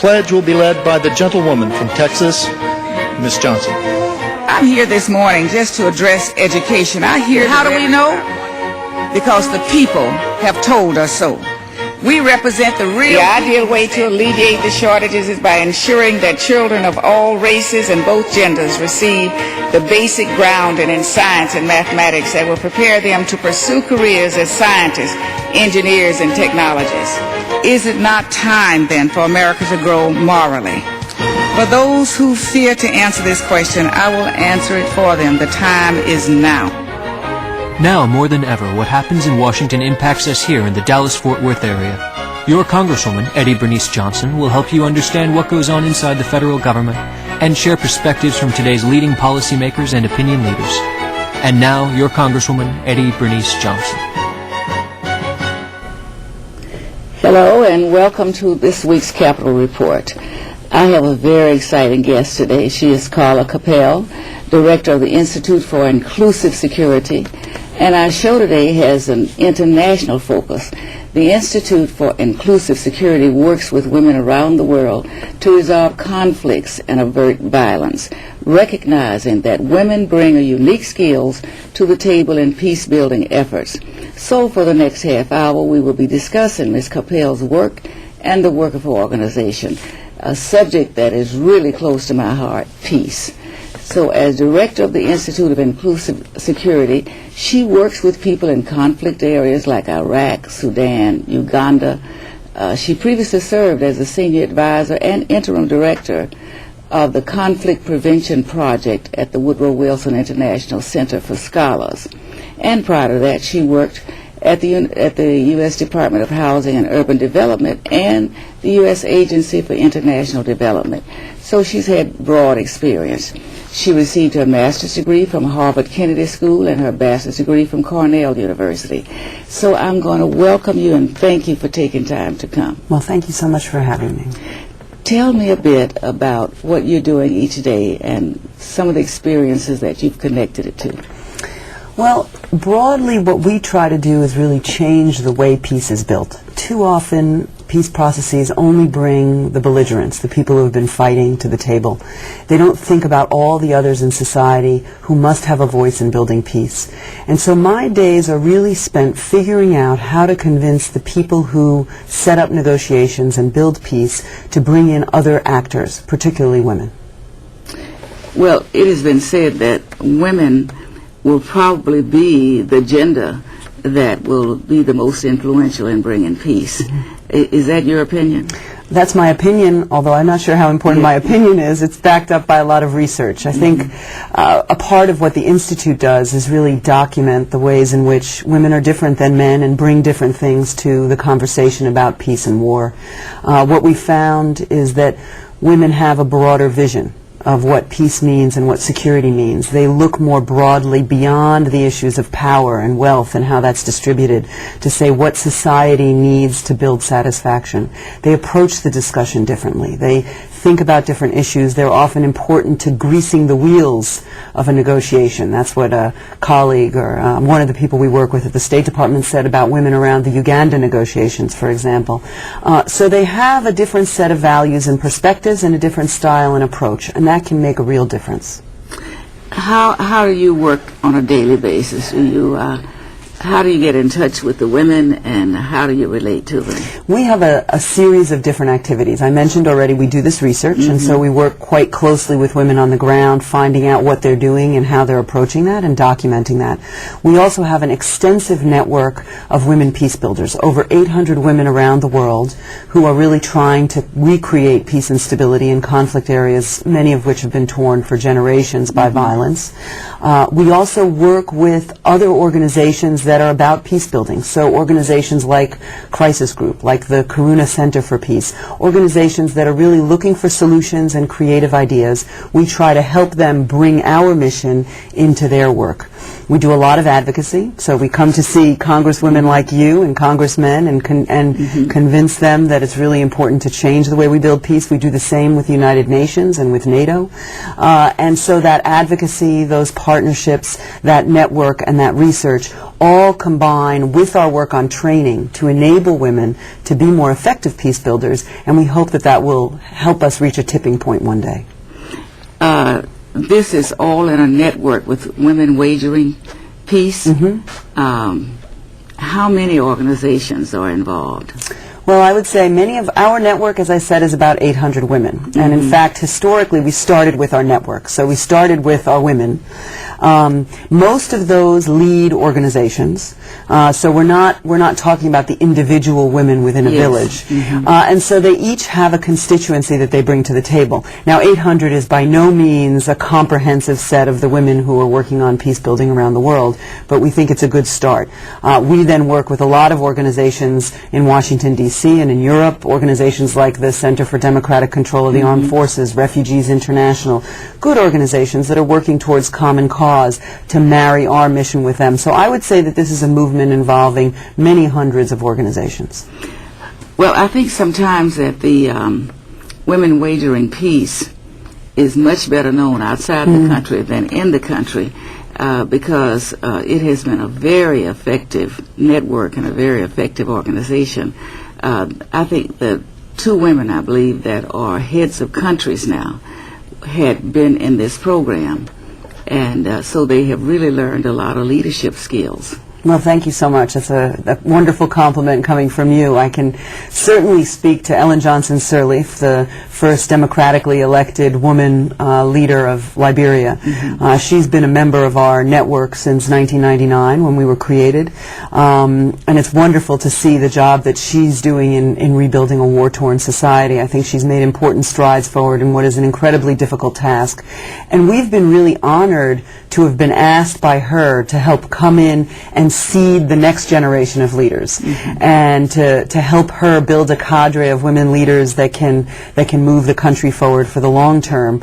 pledge will be led by the gentlewoman from Texas, Ms. Johnson. I'm here this morning just to address education. How do we know? Because the people have told us so. We represent the ideal way to alleviate the shortages is by ensuring that children of all races and both genders receive the basic grounding in science and mathematics that will prepare them to pursue careers as scientists, engineers, and technologists. Is it not time then for America to grow morally? For those who fear to answer this question, I will answer it for them. The time is now. Now more than ever, what happens in Washington impacts us here in the Dallas-Fort Worth area. Your Congresswoman, Eddie Bernice Johnson, will help you understand what goes on inside the federal government and share perspectives from today's leading policymakers and opinion leaders. And now, your Congresswoman, Eddie Bernice Johnson. Hello and welcome to this week's Capitol Report. I have a very exciting guest today. She is Carla Koppell, Director of the Institute for Inclusive Security, and our show today has an international focus. The Institute for Inclusive Security works with women around the world to resolve conflicts and avert violence, recognizing that women bring a unique skills to the table in peace-building efforts. So for the next half hour, we will be discussing Ms. Koppell's work and the work of her organization, a subject that is really close to my heart, peace. So as director of the Institute of Inclusive Security, she works with people in conflict areas like Iraq, Sudan, Uganda. She previously served as a senior advisor and interim director of the Conflict Prevention Project at the Woodrow Wilson International Center for Scholars. And prior to that, she worked at the U.S. Department of Housing and Urban Development and the U.S. Agency for International Development. So she's had broad experience. She received her master's degree from Harvard Kennedy School and her bachelor's degree from Cornell University. So I'm going to welcome you and thank you for taking time to come. Well, thank you so much for having me. Tell me a bit about what you're doing each day and some of the experiences that you've connected it to. Well, broadly, what we try to do is really change the way peace is built. Too often, peace processes only bring the belligerents, the people who have been fighting, to the table. They don't think about all the others in society who must have a voice in building peace. And so my days are really spent figuring out how to convince the people who set up negotiations and build peace to bring in other actors, particularly women. Well, it has been said that women will probably be the gender that will be the most influential in bringing peace. Is that your opinion? That's my opinion, although I'm not sure how important my opinion is. It's backed up by a lot of research. I think a part of what the Institute does is really document the ways in which women are different than men and bring different things to the conversation about peace and war. What we found is that women have a broader vision of what peace means and what security means. They look more broadly beyond the issues of power and wealth and how that's distributed to say what society needs to build satisfaction. They approach the discussion differently. They think about different issues. They're often important to greasing the wheels of a negotiation. That's what a colleague or one of the people we work with at the State Department said about women around the Uganda negotiations, for example. So they have a different set of values and perspectives and a different style and approach, and that can make a real difference. How do you work on a daily basis? How do you get in touch with the women, and how do you relate to them? We have a series of different activities. I mentioned already we do this research, and so we work quite closely with women on the ground, finding out what they're doing and how they're approaching that and documenting that. We also have an extensive network of women peace builders, over 800 women around the world who are really trying to recreate peace and stability in conflict areas, many of which have been torn for generations by violence. We also work with other organizations that are about peace building. So organizations like Crisis Group, like the Karuna Center for Peace, organizations that are really looking for solutions and creative ideas. We try to help them bring our mission into their work. We do a lot of advocacy, so we come to see congresswomen like you and congressmen and convince them that it's really important to change the way we build peace. We do the same with the United Nations and with NATO. And so that advocacy, those partnerships, that network, and that research all all combine with our work on training to enable women to be more effective peace builders, and we hope that that will help us reach a tipping point one day. This is all in a network with Women Wagering Peace. How many organizations are involved? Well, I would say many of our network, as I said, is about 800 women. And in fact, historically, we started with our network. So we started with our women. Most of those lead organizations. So we're not talking about the individual women within a village. And so they each have a constituency that they bring to the table. Now, 800 is by no means a comprehensive set of the women who are working on peace building around the world, but we think it's a good start. We then work with a lot of organizations in Washington, D.C., and in Europe, organizations like the Center for Democratic Control of the Armed Forces, Refugees International, good organizations that are working towards common cause to marry our mission with them. So I would say that this is a movement involving many hundreds of organizations. Well, I think sometimes that the Women Wagering Peace is much better known outside the country than in the country. Because it has been a very effective network and a very effective organization. I think the two women, I believe, that are heads of countries now had been in this program, and so they have really learned a lot of leadership skills. Well, thank you so much. That's a wonderful compliment coming from you. I can certainly speak to Ellen Johnson Sirleaf, the first democratically elected woman leader of Liberia. She's been a member of our network since 1999 when we were created. And it's wonderful to see the job that she's doing in rebuilding a war-torn society. I think she's made important strides forward in what is an incredibly difficult task. And we've been really honored to have been asked by her to help come in and seed the next generation of leaders, and to help her build a cadre of women leaders that can move the country forward for the long term.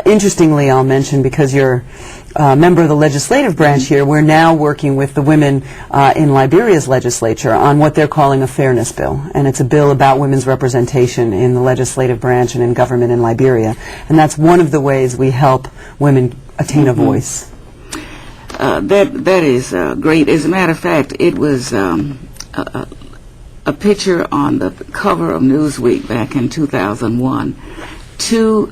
Interestingly, I'll mention, because you're a member of the legislative branch here, we're now working with the women in Liberia's legislature on what they're calling a fairness bill, and it's a bill about women's representation in the legislative branch and in government in Liberia, and that's one of the ways we help women attain a voice. That is great. As a matter of fact, it was a picture on the cover of Newsweek back in 2001. Two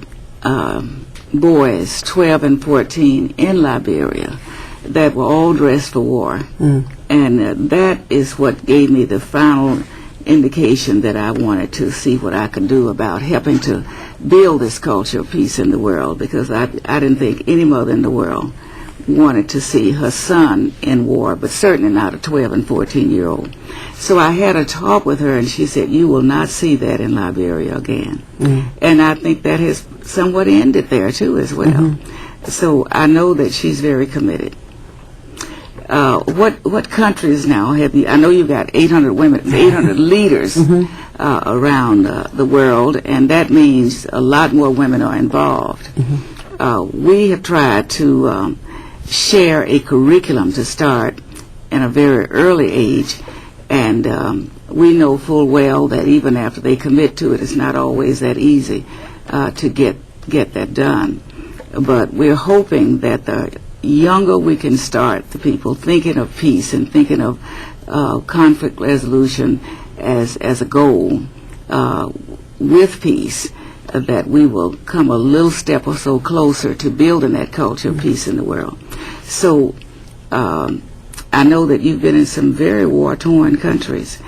boys, 12 and 14, in Liberia that were all dressed for war. And that is what gave me the final indication that I wanted to see what I could do about helping to build this culture of peace in the world, because I didn't think any mother in the world wanted to see her son in war, but certainly not a 12 and 14-year-old. So I had a talk with her, and she said, "You will not see that in Liberia again." And I think that has somewhat ended there too as well. So I know that she's very committed. What countries now have you? I know you've got 800 women, 800 leaders around the world, and that means a lot more women are involved. We have tried to share a curriculum to start in a very early age, and we know full well that even after they commit to it, it's not always that easy to get that done. But we're hoping that the younger we can start the people thinking of peace and thinking of conflict resolution as a goal with peace, that we will come a little step or so closer to building that culture of peace in the world. So I know that you've been in some very war-torn countries,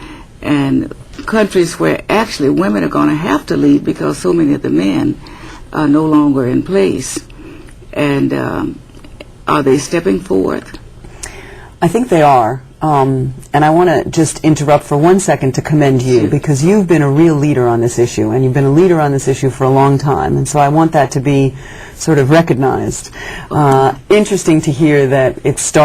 and countries where actually women are going to have to lead because so many of the men are no longer in place. And are they stepping forth? I think they are. And I want to just interrupt for 1 second to commend you, because you've been a real leader on this issue, and you've been a leader on this issue for a long time, and so I want that to be sort of recognized. Interesting to hear that it started